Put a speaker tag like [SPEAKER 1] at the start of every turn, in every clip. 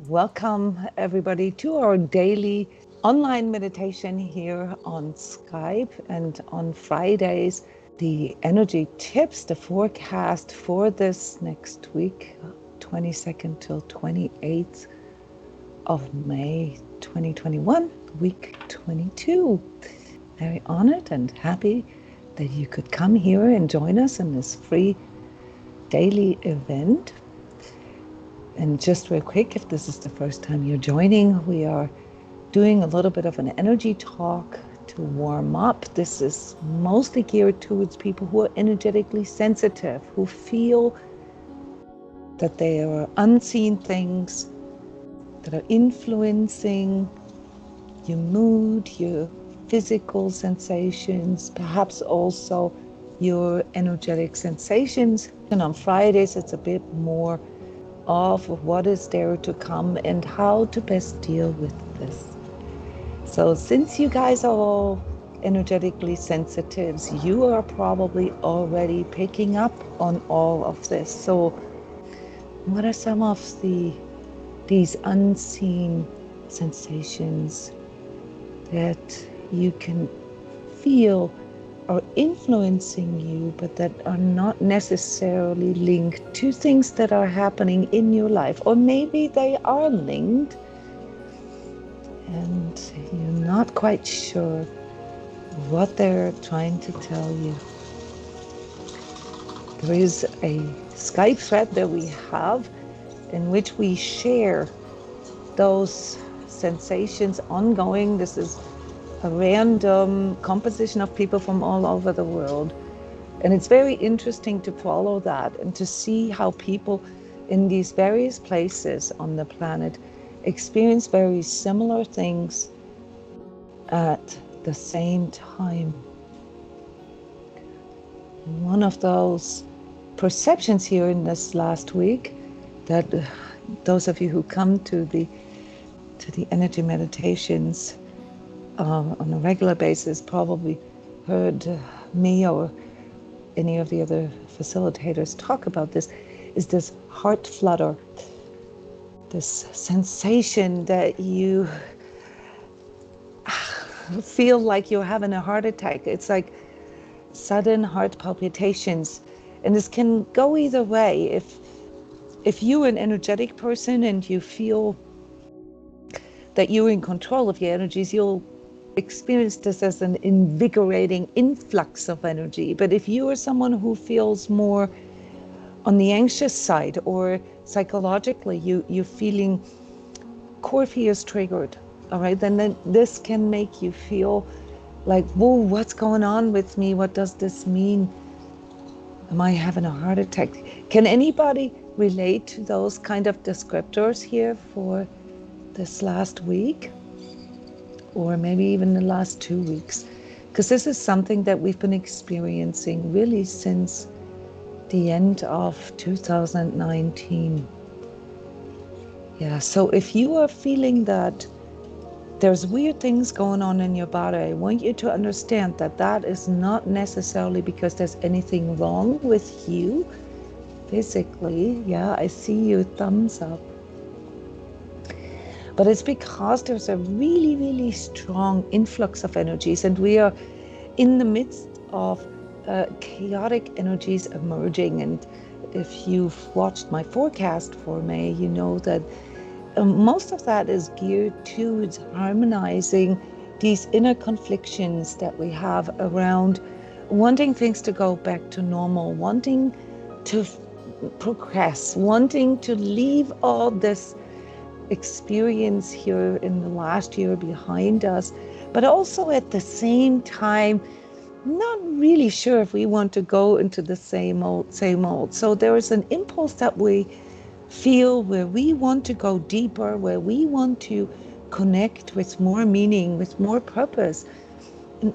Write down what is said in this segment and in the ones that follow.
[SPEAKER 1] Welcome everybody to our daily online meditation here on Skype, and on Fridays the energy tips, the forecast for this next week, 22nd till 28th of May 2021, week 22. Very honored and happy that you could come here and join us in this free daily event. And just real quick, if this is the first time you're joining, we are doing a little bit of an energy talk to warm up. This is mostly geared towards people who are energetically sensitive, who feel that there are unseen things that are influencing your mood, your physical sensations, perhaps also your energetic sensations. And on Fridays, it's a bit more of what is there to come and how to best deal with this. So since you guys are all energetically sensitives, you are probably already picking up on all of this. So what are some of these unseen sensations that you can feel are influencing you, but that are not necessarily linked to things that are happening in your life? Or maybe they are linked and you're not quite sure what they're trying to tell you. There is a Skype thread that we have in which we share those sensations ongoing. This is a random composition of people from all over the world. And it's very interesting to follow that and to see how people in these various places on the planet experience very similar things at the same time. One of those perceptions here in this last week, that those of you who come to the energy meditations on a regular basis probably heard me or any of the other facilitators talk about this, is this heart flutter, this sensation that you feel like you're having a heart attack. It's like sudden heart palpitations, and this can go either way. If you're an energetic person and you feel that you're in control of your energies, you'll experience this as an invigorating influx of energy. But if you are someone who feels more on the anxious side, or psychologically you're feeling core fears triggered, all right, then this can make you feel like, whoa, what's going on with me? What does this mean? Am I having a heart attack? Can anybody relate to those kind of descriptors here for this last week? Or maybe even the last 2 weeks, because this is something that we've been experiencing really since the end of 2019. Yeah, so if you are feeling that there's weird things going on in your body, I want you to understand that that is not necessarily because there's anything wrong with you physically. Yeah, I see your thumbs up. But it's because there's a really, really strong influx of energies, and we are in the midst of chaotic energies emerging. And if you've watched my forecast for May, you know that most of that is geared towards harmonizing these inner conflictions that we have around wanting things to go back to normal, wanting to progress, wanting to leave all this experience here in the last year behind us, but also at the same time not really sure if we want to go into the same old. So there is an impulse that we feel where we want to go deeper, where we want to connect with more meaning, with more purpose. And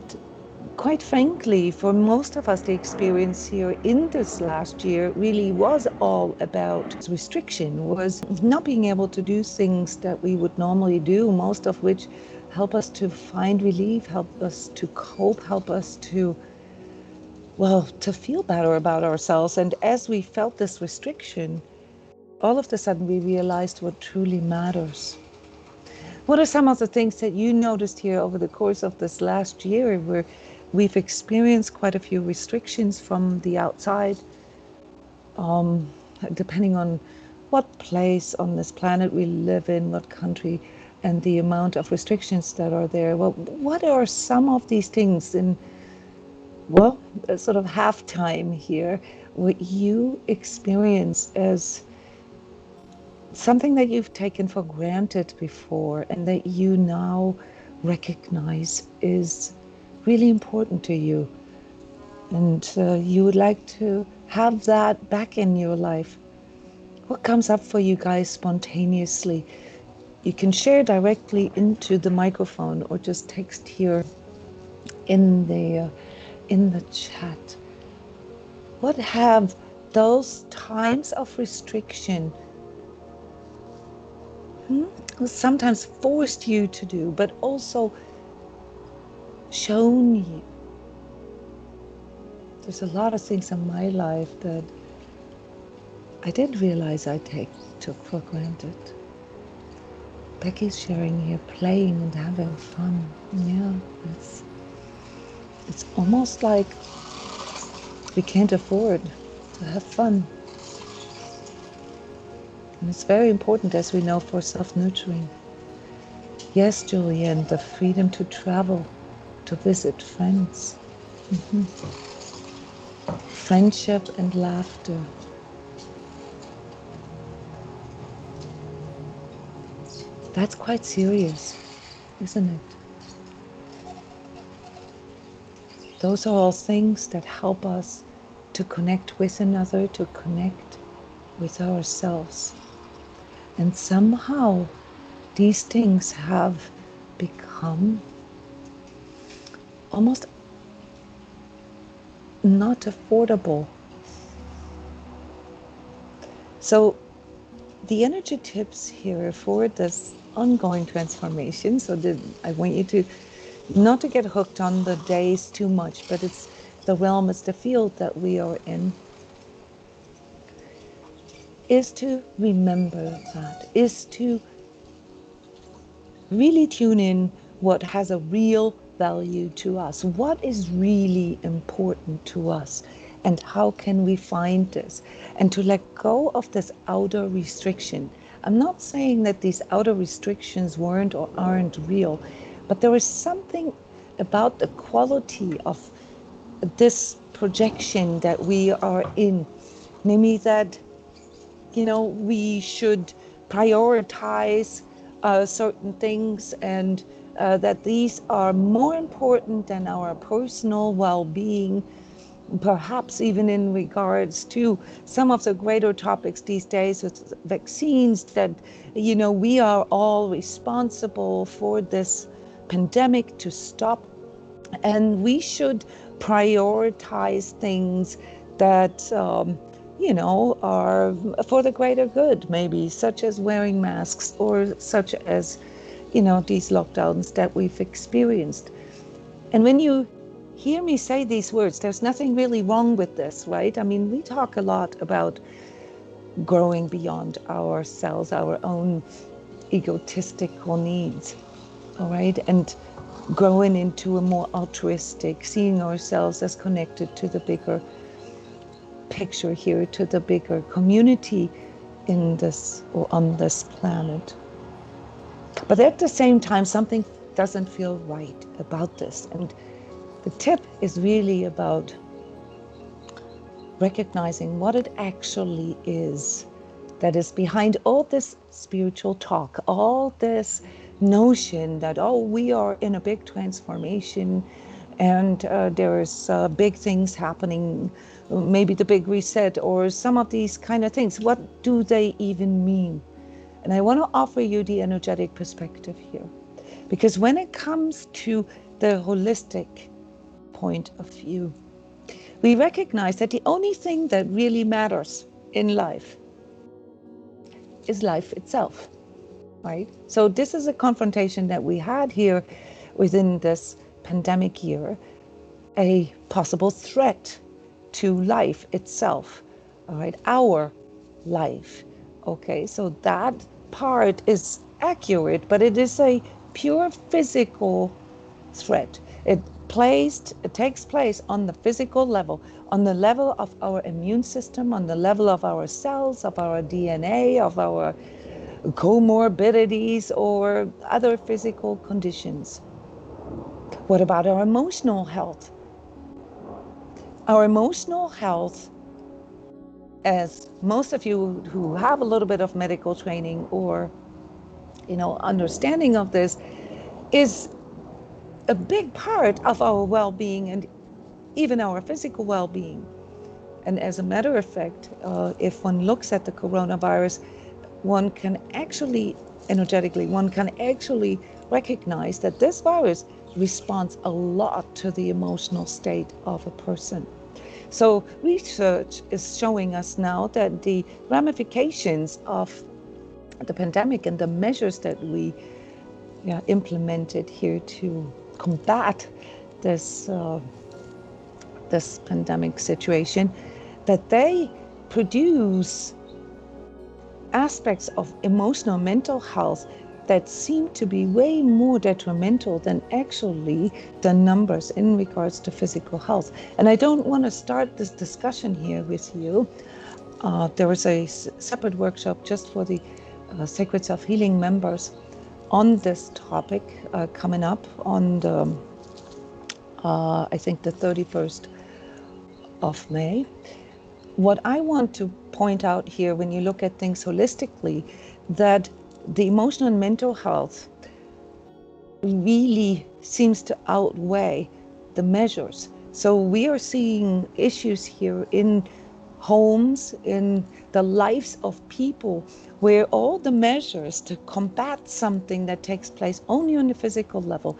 [SPEAKER 1] quite frankly, for most of us, the experience here in this last year really was all about restriction, was not being able to do things that we would normally do, most of which help us to find relief, help us to cope, help us to feel better about ourselves. And as we felt this restriction, all of a sudden we realized what truly matters. What are some of the things that you noticed here over the course of this last year, where we've experienced quite a few restrictions from the outside, depending on what place on this planet we live in, what country, and the amount of restrictions that are there? Well, what are some of these things in, well, sort of halftime here, what you experience as something that you've taken for granted before and that you now recognize is really important to you, and you would like to have that back in your life? What comes up for you guys spontaneously? You can share directly into the microphone or just text here in the chat. What have those times of restriction sometimes forced you to do, but also shown you? There's a lot of things in my life that I didn't realize I took for granted. Becky's sharing here, playing and having fun. Yeah, it's almost like we can't afford to have fun. And it's very important, as we know, for self-nurturing. Yes, Julianne, the freedom to travel, to visit friends. Friendship and laughter. That's quite serious, isn't it? Those are all things that help us to connect with another, to connect with ourselves. And somehow these things have become almost not affordable. So the energy tips here for this ongoing transformation, so that I want you to not to get hooked on the days too much, but it's the realm, it's the field that we are in, is to remember that, is to really tune in what has a real value to us, what is really important to us, and how can we find this, and to let go of this outer restriction. I'm not saying that these outer restrictions weren't or aren't real, but there is something about the quality of this projection that we are in. Maybe that, we should prioritize certain things, and that these are more important than our personal well-being, perhaps even in regards to some of the greater topics these days with vaccines, that, we are all responsible for this pandemic to stop, and we should prioritize things that are for the greater good, maybe, such as wearing masks, or such as, these lockdowns that we've experienced. And when you hear me say these words, there's nothing really wrong with this, right? I mean, we talk a lot about growing beyond ourselves, our own egotistical needs, all right? And growing into a more altruistic, seeing ourselves as connected to the bigger picture here, to the bigger community in this or on this planet. But at the same time, something doesn't feel right about this. And the tip is really about recognizing what it actually is that is behind all this spiritual talk, all this notion that, we are in a big transformation, and there's big things happening, maybe the big reset, or some of these kind of things. What do they even mean? And I want to offer you the energetic perspective here, because when it comes to the holistic point of view, we recognize that the only thing that really matters in life is life itself, right? So this is a confrontation that we had here within this pandemic year, a possible threat to life itself, all right, our life, Okay, so that part is accurate, but it is a pure physical threat. It takes place on the physical level, on the level of our immune system, on the level of our cells, of our DNA, of our comorbidities or other physical conditions. What about our emotional health? Our emotional health, as most of you who have a little bit of medical training or understanding of this, is a big part of our well-being and even our physical well-being. And as a matter of fact, if one looks at the coronavirus, one can actually recognize that this virus responds a lot to the emotional state of a person. So research is showing us now that the ramifications of the pandemic and the measures that we implemented here to combat this this pandemic situation, that they produce aspects of emotional mental health that seem to be way more detrimental than actually the numbers in regards to physical health. And I don't want to start this discussion here with you. There was a separate workshop just for the Sacred Self-Healing members on this topic coming up on the, I think the 31st of May. What I want to point out here, when you look at things holistically, that the emotional and mental health really seems to outweigh the measures. So we are seeing issues here in homes, in the lives of people, where all the measures to combat something that takes place only on the physical level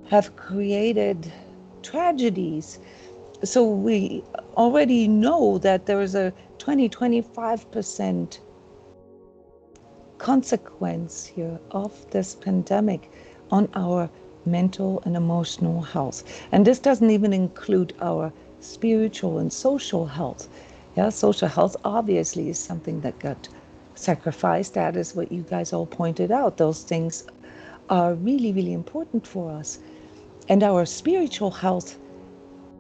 [SPEAKER 1] have created tragedies. So we already know that there is a 20-25% consequence here of this pandemic on our mental and emotional health. And this doesn't even include our spiritual and social health. Yeah, social health obviously is something that got sacrificed. That is what you guys all pointed out. Those things are really, really important for us. And our spiritual health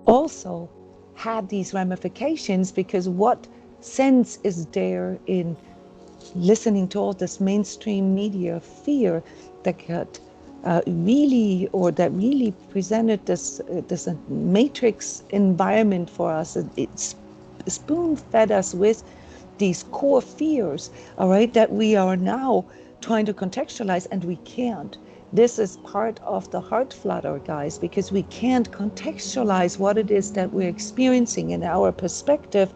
[SPEAKER 1] also had these ramifications, because what sense is there in listening to all this mainstream media fear that got really presented this matrix environment for us? It's spoon-fed us with these core fears, all right, that we are now trying to contextualize, and we can't. This is part of the heart flutter, guys, because we can't contextualize what it is that we're experiencing, and our perspective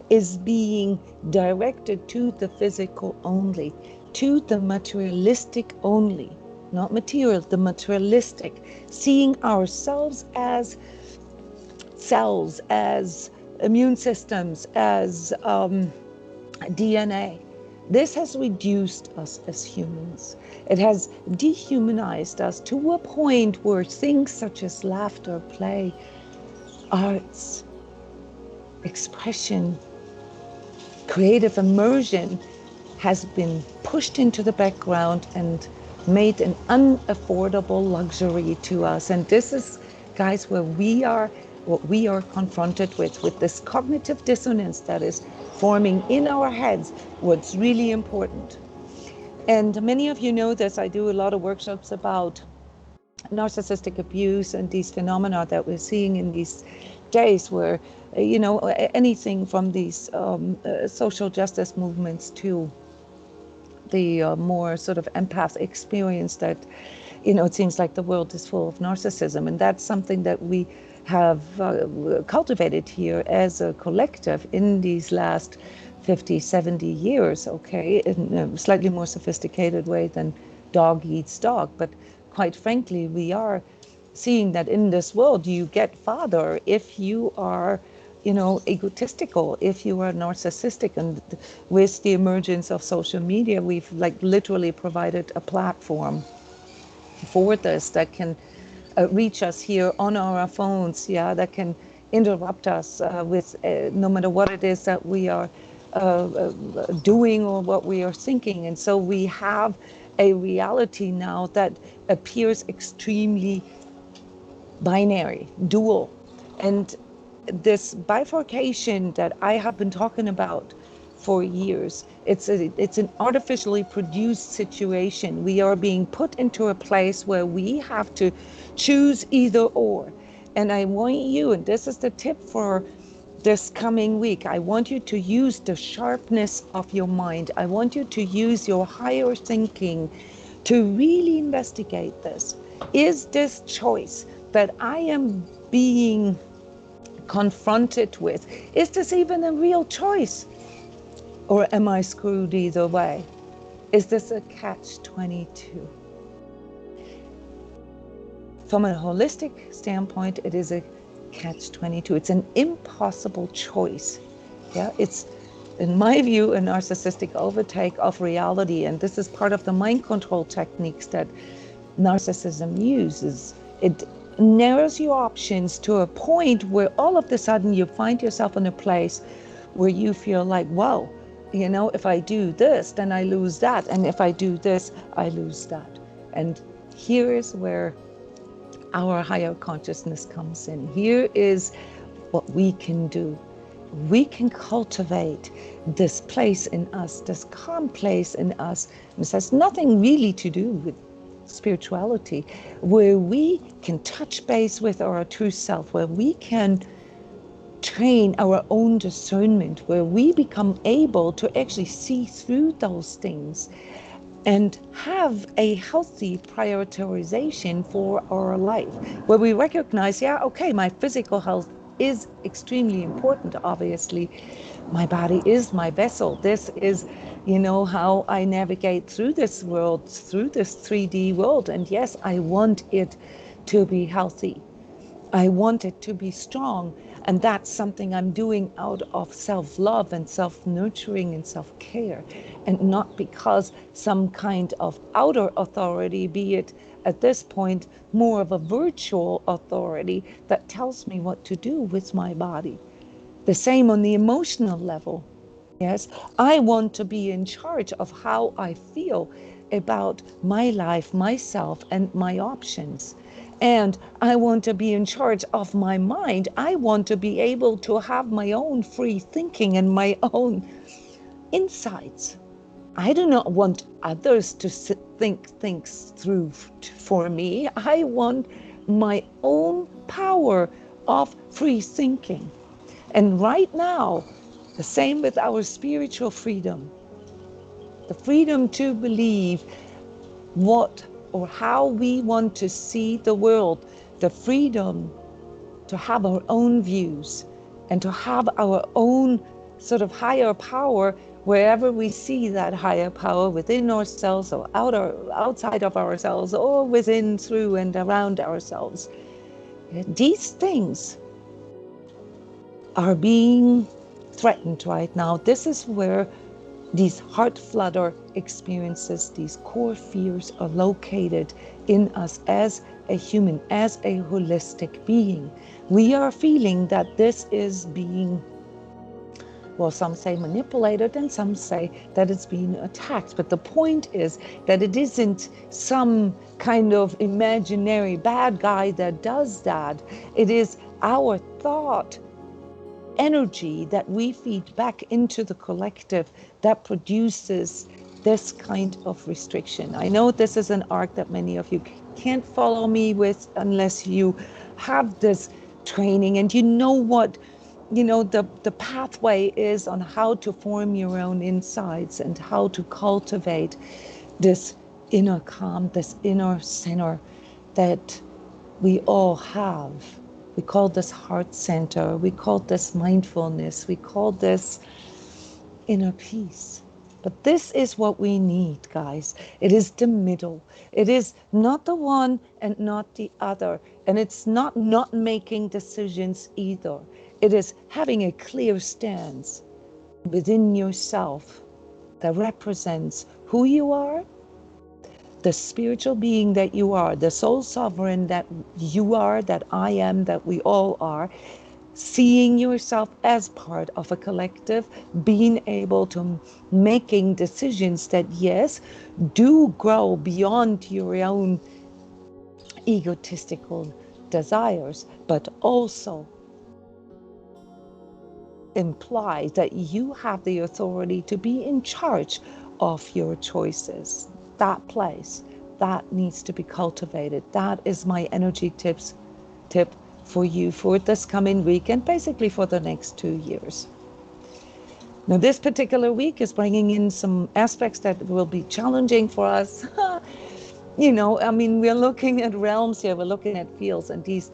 [SPEAKER 1] is being directed to the physical only, to the materialistic only, not material, the materialistic, seeing ourselves as cells, as immune systems, as DNA. This has reduced us as humans. It has dehumanized us to a point where things such as laughter, play, arts, expression, creative immersion has been pushed into the background and made an unaffordable luxury to us. And this is, guys, what we are confronted with this cognitive dissonance that is forming in our heads, what's really important. And many of you know this, I do a lot of workshops about narcissistic abuse and these phenomena that we're seeing in these days, where anything from these social justice movements to the more sort of empath experience that it seems like the world is full of narcissism. And that's something that we have cultivated here as a collective in these last 50, 70 years, okay, in a slightly more sophisticated way than dog eats dog. But quite frankly, we are seeing that in this world, you get father if you are, egotistical, if you are narcissistic. And with the emergence of social media, we've literally provided a platform for this that can reach us here on our phones, that can interrupt us with no matter what it is that we are doing or what we are thinking. And so we have a reality now that appears extremely binary, dual. And this bifurcation that I have been talking about for years, it's an artificially produced situation. We are being put into a place where we have to choose either or. And I want you, and this is the tip for this coming week, I want you to use the sharpness of your mind. I want you to use your higher thinking to really investigate this. Is this choice that I am being confronted with, is this even a real choice? Or am I screwed either way? Is this a catch-22? From a holistic standpoint, it is a catch-22. It's an impossible choice. Yeah, it's, in my view, a narcissistic overtake of reality. And this is part of the mind control techniques that narcissism uses. It narrows your options to a point where all of a sudden you find yourself in a place where you feel like, whoa, you know, if I do this, then I lose that. And if I do this, I lose that. And here is where our higher consciousness comes in. Here is what we can do. We can cultivate this place in us, this calm place in us. This has nothing really to do with spirituality, where we can touch base with our true self, where we can train our own discernment, where we become able to actually see through those things and have a healthy prioritization for our life, where we recognize, yeah, okay, my physical health is extremely important, obviously. My body is my vessel. This is, you know, how I navigate through this world, through this 3D world. And yes, I want it to be healthy. I want it to be strong. And that's something I'm doing out of self-love and self-nurturing and self-care, and not because some kind of outer authority, be it at this point more of a virtual authority that tells me what to do with my body. The same on the emotional level. Yes, I want to be in charge of how I feel about my life, myself, and my options. And I want to be in charge of my mind. I want to be able to have my own free thinking and my own insights. I do not want others to think things through for me. I want my own power of free thinking. And right now, the same with our spiritual freedom, the freedom to believe what or how we want to see the world, the freedom to have our own views and to have our own sort of higher power wherever we see that higher power, within ourselves or outside of ourselves, or within, through, and around ourselves. These things are being threatened right now. This is where these heart flutter experiences, these core fears are located in us as a human, as a holistic being. We are feeling that this is being, well, some say manipulated and some say that it's being attacked. But the point is that it isn't some kind of imaginary bad guy that does that. It is our thought energy that we feed back into the collective that produces this kind of restriction. I know this is an arc that many of you can't follow me with unless you have this training and you know what, you know, the pathway is on how to form your own insights and how to cultivate this inner calm, this inner center that we all have. We call this heart center, we call this mindfulness, we call this inner peace. But this is what we need, guys. It is the middle. It is not the one and not the other. And it's not making decisions either. It is having a clear stance within yourself that represents who you are, the spiritual being that you are, the soul sovereign that you are, that I am, that we all are, seeing yourself as part of a collective, being able to making decisions that, yes, do grow beyond your own egotistical desires, but also implies that you have the authority to be in charge of your choices. That place, that needs to be cultivated. That is my energy tip for you for this coming week and basically for the next 2 years. Now, this particular week is bringing in some aspects that will be challenging for us. I mean, we're looking at realms here, we're looking at fields, and these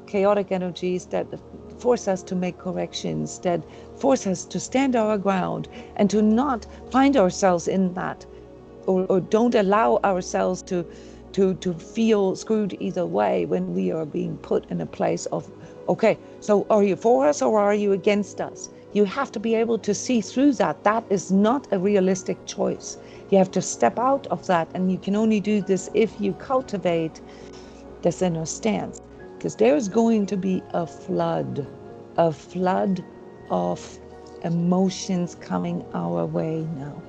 [SPEAKER 1] chaotic energies that force us to make corrections, that force us to stand our ground and to not find ourselves in that, or don't allow ourselves to feel screwed either way when we are being put in a place of, okay, so are you for us or are you against us? You have to be able to see through that. That is not a realistic choice. You have to step out of that, and you can only do this if you cultivate this inner stance, because there's going to be a flood of emotions coming our way now.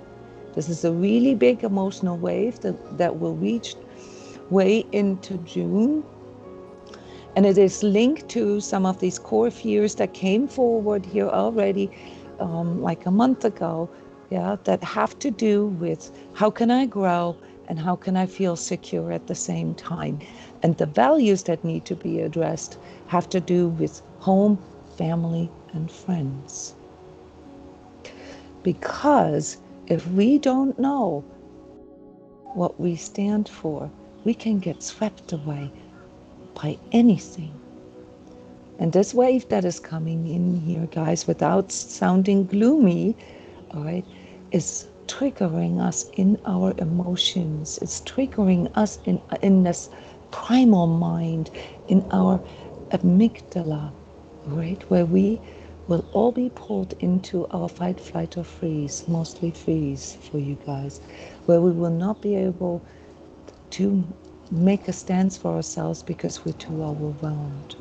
[SPEAKER 1] This is a really big emotional wave that will reach way into June. And it is linked to some of these core fears that came forward here already like a month ago, that have to do with how can I grow and how can I feel secure at the same time. And the values that need to be addressed have to do with home, family, and friends. Because if we don't know what we stand for, we can get swept away by anything. And this wave that is coming in here, guys, without sounding gloomy, all right, is triggering us in our emotions. It's triggering us in this primal mind, in our amygdala, right, where we will all be pulled into our fight, flight, or freeze, mostly freeze for you guys, where we will not be able to make a stance for ourselves because we're too overwhelmed.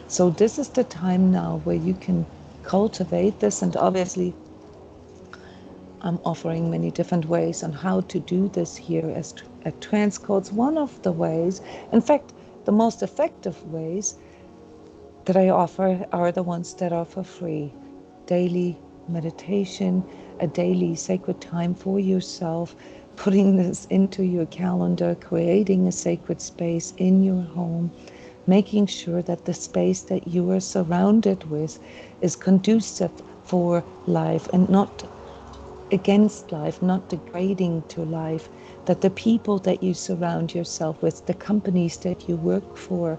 [SPEAKER 1] So this is the time now where you can cultivate this, and obviously I'm offering many different ways on how to do this here at transCODES. One of the ways, in fact, the most effective ways that I offer are the ones that are for free. Daily meditation, a daily sacred time for yourself, putting this into your calendar, creating a sacred space in your home, making sure that the space that you are surrounded with is conducive for life and not against life, not degrading to life, that the people that you surround yourself with, the companies that you work for,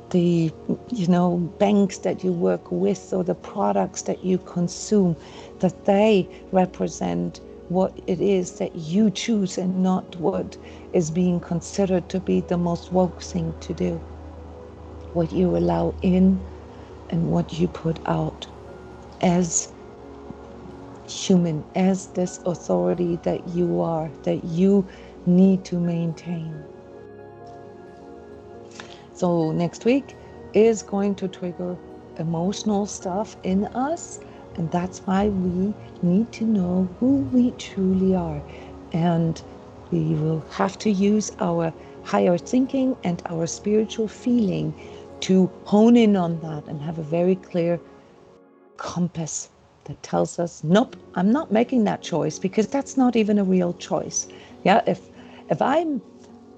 [SPEAKER 1] the banks that you work with, or the products that you consume, that they represent what it is that you choose and not what is being considered to be the most woke thing to do. What you allow in and what you put out as human, as this authority that you are, that you need to maintain. So next week is going to trigger emotional stuff in us, and that's why we need to know who we truly are. And we will have to use our higher thinking and our spiritual feeling to hone in on that and have a very clear compass that tells us, nope, I'm not making that choice, because that's not even a real choice. Yeah, if I'm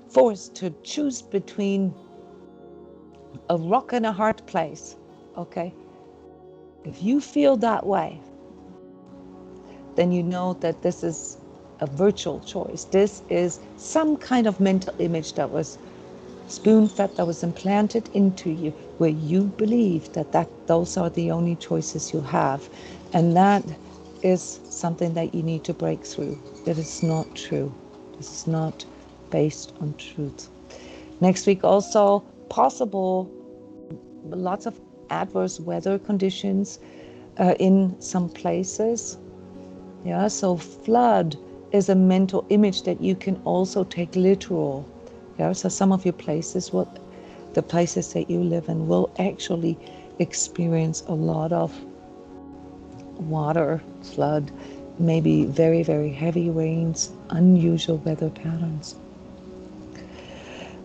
[SPEAKER 1] forced to choose between a rock and a hard place, okay, if you feel that way, then you know that this is a virtual choice. This is some kind of mental image that was spoon-fed, that was implanted into you, where you believe that those are the only choices you have. And that is something that you need to break through. That is not true. This is not based on truth. Next week also, possible lots of adverse weather conditions in some places. Yeah, so flood is a mental image that you can also take literal. Yeah, so some of your places the places that you live in will actually experience a lot of water, flood, maybe very, very heavy rains, unusual weather patterns.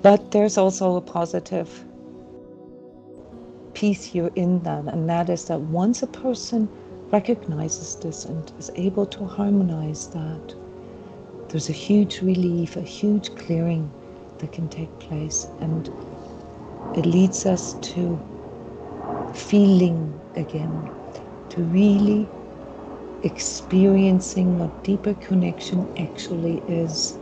[SPEAKER 1] But there's also a positive piece here in that, and that is that once a person recognizes this and is able to harmonize that, there's a huge relief, a huge clearing that can take place, and it leads us to feeling again, to really experiencing what deeper connection actually is.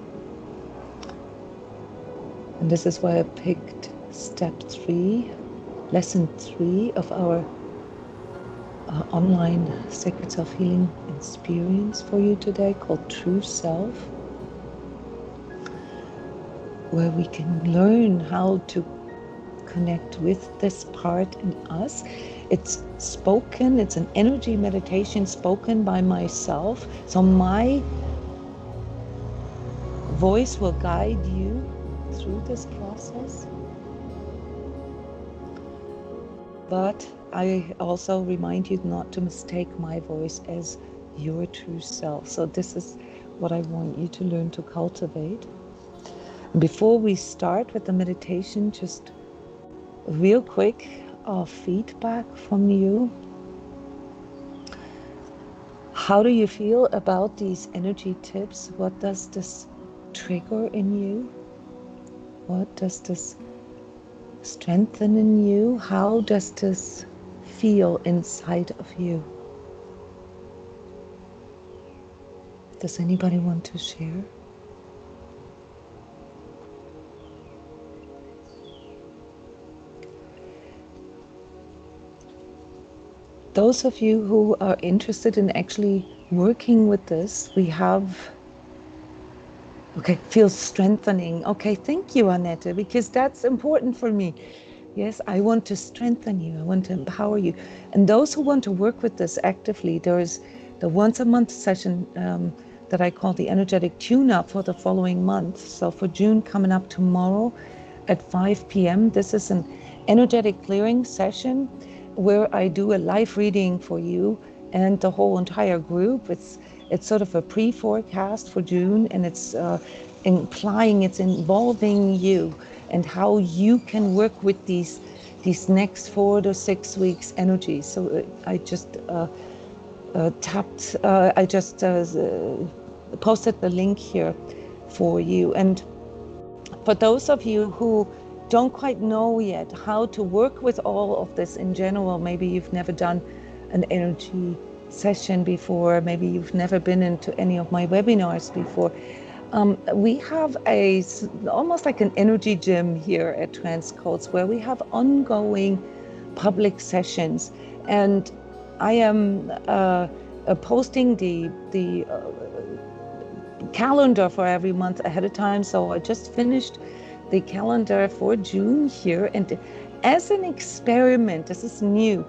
[SPEAKER 1] And this is why I picked step 3, lesson 3 of our online Sacred Self-Healing experience for you today, called True Self, where we can learn how to connect with this part in us. It's spoken, it's an energy meditation spoken by myself. So my voice will guide you through this process. But I also remind you not to mistake my voice as your true self. So this is what I want you to learn to cultivate. Before we start with the meditation, just real quick feedback from you. How do you feel about these energy tips? What does this trigger in you? What does this strengthen in you? How does this feel inside of you? Does anybody want to share? Those of you who are interested in actually working with this, we have, okay, feel strengthening. Okay, thank you, Annette, because that's important for me. Yes, I want to strengthen you. I want to empower you. And those who want to work with this actively, there is the once a month session that I call the energetic tune-up for the following month. So for June, coming up tomorrow at 5 p.m., this is an energetic clearing session where I do a live reading for you and the whole entire group. It's sort of a pre-forecast for June, and it's involving you and how you can work with these next 4 to 6 weeks energies. So I just posted the link here for you. And for those of you who don't quite know yet how to work with all of this in general, maybe you've never done an energy session before, maybe you've never been into any of my webinars before, we have almost like an energy gym here at transCODES, where we have ongoing public sessions, and I am posting the calendar for every month ahead of time. So I just finished the calendar for June here, and as an experiment, this is new,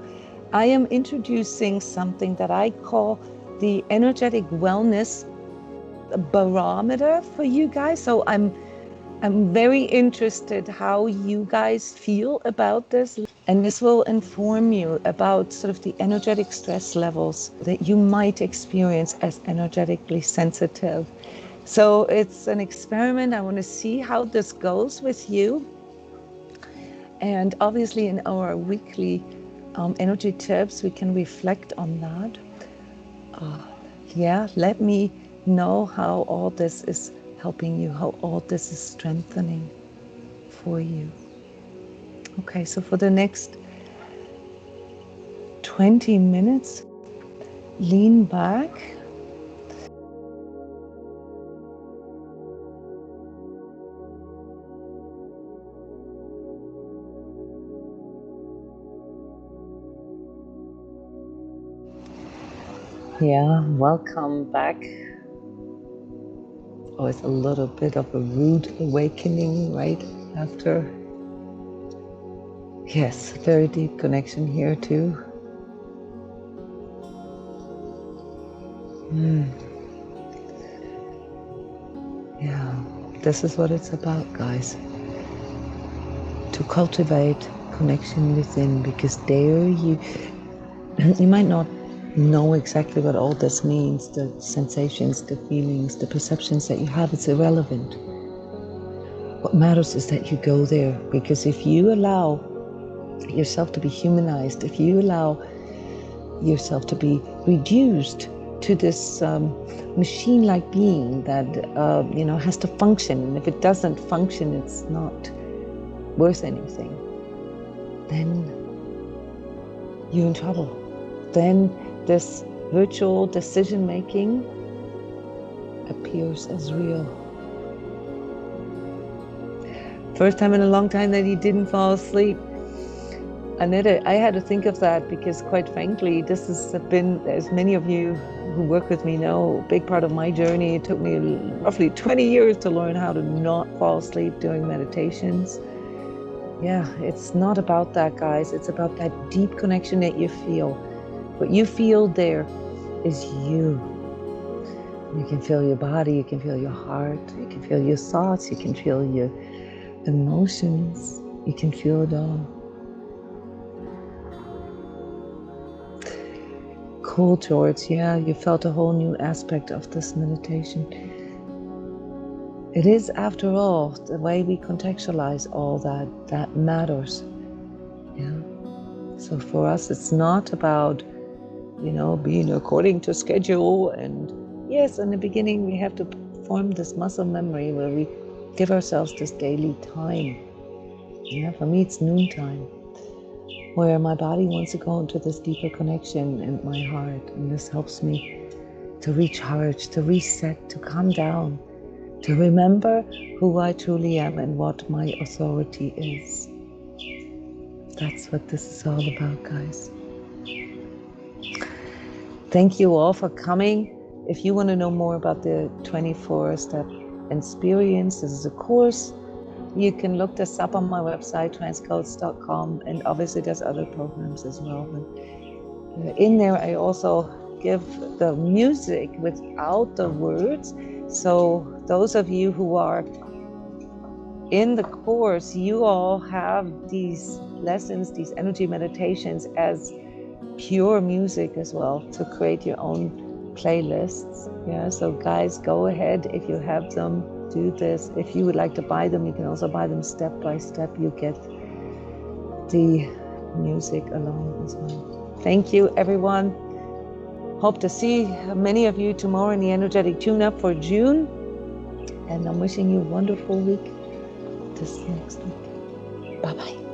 [SPEAKER 1] I am introducing something that I call the energetic wellness barometer for you guys. So I'm very interested how you guys feel about this, and this will inform you about sort of the energetic stress levels that you might experience as energetically sensitive. So it's an experiment. I want to see how this goes with you. And obviously in our weekly energy tips, we can reflect on that. Let me know how all this is helping you, how all this is strengthening for you. Okay, so for the next 20 minutes, lean back. Yeah, welcome back. Oh, it's a little bit of a rude awakening right after. Yes, very deep connection here too. Yeah, this is what it's about, guys. To cultivate connection within, because there you might not know exactly what all this means, the sensations, the feelings, the perceptions that you have. It's irrelevant. What matters is that you go there, because if you allow yourself to be humanized, if you allow yourself to be reduced to this machine-like being that has to function, and if it doesn't function, it's not worth anything, then you're in trouble. Then this virtual decision-making appears as real. First time in a long time that he didn't fall asleep. I had to think of that, because quite frankly, this has been, as many of you who work with me know, a big part of my journey. It took me roughly 20 years to learn how to not fall asleep during meditations. Yeah, it's not about that, guys. It's about that deep connection that you feel. What you feel there is you. You can feel your body, you can feel your heart, you can feel your thoughts, you can feel your emotions, you can feel it all. Cool, George. Yeah, you felt a whole new aspect of this meditation. It is, after all, the way we contextualize all that matters. Yeah. So for us, it's not about, being according to schedule. And yes, in the beginning, we have to form this muscle memory where we give ourselves this daily time. Yeah, for me, it's noontime, where my body wants to go into this deeper connection in my heart. And this helps me to recharge, to reset, to calm down, to remember who I truly am and what my authority is. That's what this is all about, guys. Thank you all for coming. If you want to know more about the 24-step experience, this is a course. You can look this up on my website, transCODES.com, and obviously there's other programs as well. But in there, I also give the music without the words. So those of you who are in the course, you all have these lessons, these energy meditations as pure music as well, to create your own playlists. Yeah, so guys, go ahead. If you have them, do this. If you would like to buy them, you can also buy them step by step. You get the music along as well. Thank you, everyone. Hope to see many of you tomorrow in the energetic tune-up for June. And I'm wishing you a wonderful week this next week. Bye-bye.